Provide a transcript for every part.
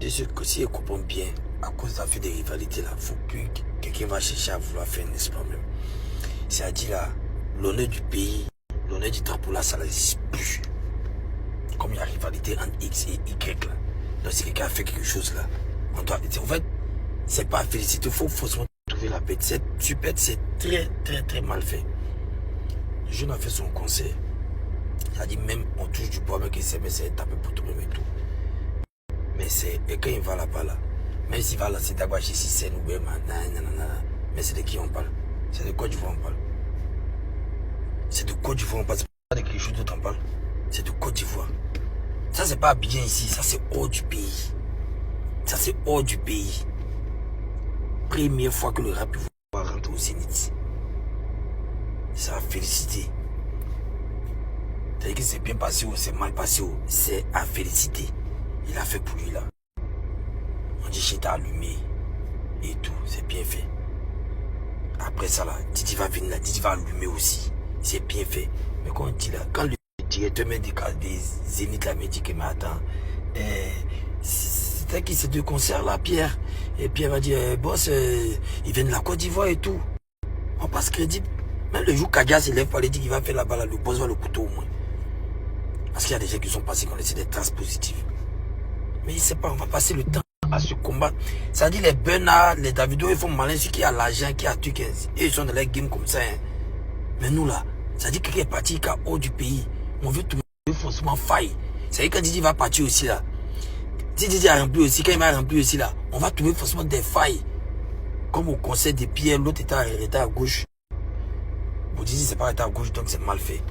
de ce que si ils comprennent bien, à cause de la fait des rivalités là, il ne faut plus que quelqu'un va chercher à vouloir faire un espoir même. C'est-à-dire là, l'honneur du pays, l'honneur du drapeau là, ça n'existe plus. Comme il y a rivalité entre X et Y là. Donc si quelqu'un a fait quelque chose là, on doit. En fait, c'est pas féliciter, il faut forcément trouver la paix. Cette suppète, c'est très mal fait. Le jeune a fait son conseil. Il a dit même on touche du bois, mais qu'il sait, mais c'est tapé pour tout le monde et tout. Mais c'est. Et quand il va là-bas là, même s'il va là, c'est d'abord chez Cissé ou bien, mais c'est de qui on parle? C'est de Côte d'Ivoire on parle. C'est de Côte d'Ivoire on parle. C'est pas de quelque chose d'autre on parle. C'est de Côte d'Ivoire. Ça c'est pas Abidjan ici, ça c'est hors du pays. Ça c'est hors du pays. Première fois que le rap va rentrer au Zénith. Ça a félicité. C'est-à-dire que c'est bien passé ou c'est mal passé ou c'est à féliciter. Il a fait pour lui là. On dit j'étais allumé et tout, c'est bien fait. Après ça là, Didi va venir là, Didi va allumer aussi. C'est bien fait. Mais quand on dit là, quand le directeur des Zénith là me dit que mais attends, c'était qui ces deux concerts là, Pierre? Et Pierre va dire, boss, il vient de la Côte d'Ivoire et tout. On passe crédible. Même le jour Kadia s'élève pour aller dire qu'il va faire là-bas, là, le boss va le couteau au moins. Parce qu'il y a des gens qui sont passés qu'on essaie des traces positives. Mais il ne sait pas, on va passer le temps à se combattre. Ça dit les Bernard, les Davido, ils font malin, ceux qui a l'argent, qui a tout, et ils sont dans les games comme ça. Hein. Mais nous là, ça dit que quelqu'un est parti hors du pays. On veut trouver forcément faille. Ça dit que quand Didi va partir aussi là. Si Didi a rempli aussi, quand il va remplir aussi là, on va trouver forcément des failles. Comme au conseil de Pierre, l'autre était à gauche. Pour Didi, c'est pas arrêté à gauche, donc c'est mal fait.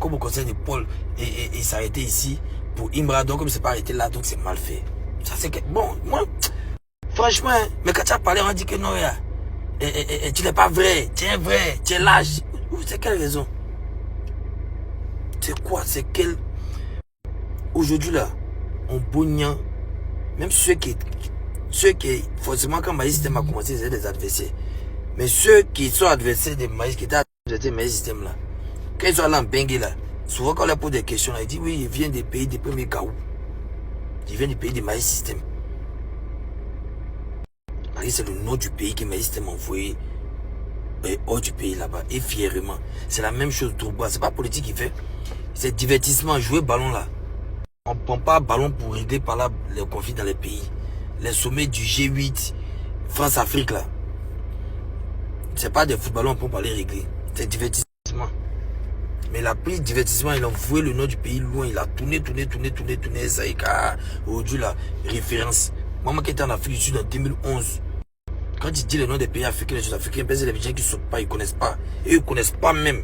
Comme au conseil de Paul, et s'arrêter ici. Pour Imbra, donc comme c'est pas arrêté là, donc c'est mal fait. Ça c'est que. Bon, moi, franchement, mais quand tu as parlé, on dit que non, tu n'es pas vrai, tu es vrai, tu es lâche. C'est quelle raison? C'est quoi? C'est quel. Aujourd'hui là, on bougnant, même ceux qui forcément quand Maïs Système a commencé, c'est des adversaires. Mais ceux qui sont adversaires de Maïs, qui étaient adversaires de Maïs Système là, quand ils sont allés en Bengue là, souvent quand on leur pose des questions là, ils disent oui, ils viennent des pays des premiers Gaou. Ils viennent du pays de Maïs Système. C'est le nom du pays que Maïs Système a envoyé hors du pays là-bas. Et fièrement. C'est la même chose Drogba. C'est pas politique qu'il fait. C'est divertissement, jouer ballon là. On ne prend pas ballon pour régler par là les conflits dans les pays. Les sommets du G8, France-Afrique là. C'est pas des footballons pour aller régler. C'est divertissement. Mais il a pris divertissement, il a envoyé le nom du pays loin. Il a tourné. Ça y est, aujourd'hui la référence. Moi qui étais en Afrique du Sud en 2011. Quand il dit le nom des pays africains, les choses africaines, c'est les gens qui ne sautent pas, ils ne connaissent pas. Et ils ne connaissent pas même.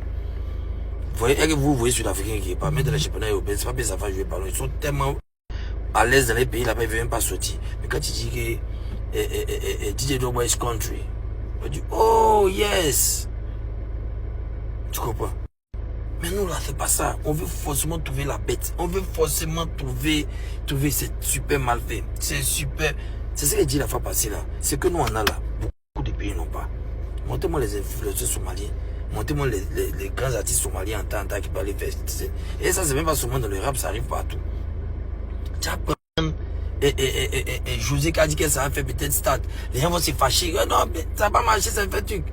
Vous voyez Sud-Africains qui ne pas, même dans les championnats européens, c'est pas bien ça va jouer ballon. Ils sont tellement à l'aise dans les pays là-bas, ils ne veulent même pas sortir. Mais quand il dit que DJ Drogba is country, on dit oh yes. Tu comprends? Mais nous là, c'est pas ça. On veut forcément trouver la bête. On veut forcément trouver c'est super mal fait. C'est super. C'est ce qu'il dit la fois passée là. C'est que nous on a là. Beaucoup de pays n'ont pas. Montez-moi les influenceurs somaliens. Montez-moi les grands artistes somaliens en temps qui parlent les faire. Et ça, c'est même pas seulement dans le rap, ça arrive partout. Tu apprends. Et José qui a dit que ça va faire peut-être stade. Les gens vont se fâcher. Non, mais ça va pas marcher, ça fait truc.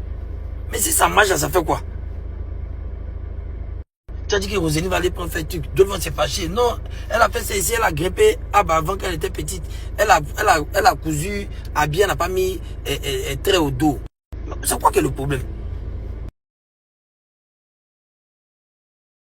Mais si ça marche, ça fait quoi? Tu as dit que Rosélie va aller prendre fait truc. D'autres vont se fâcher. Non, elle a fait ça ici, elle a grimpé avant qu'elle était petite. Elle a cousu, habillé, elle n'a pas mis très au dos. C'est quoi que le problème?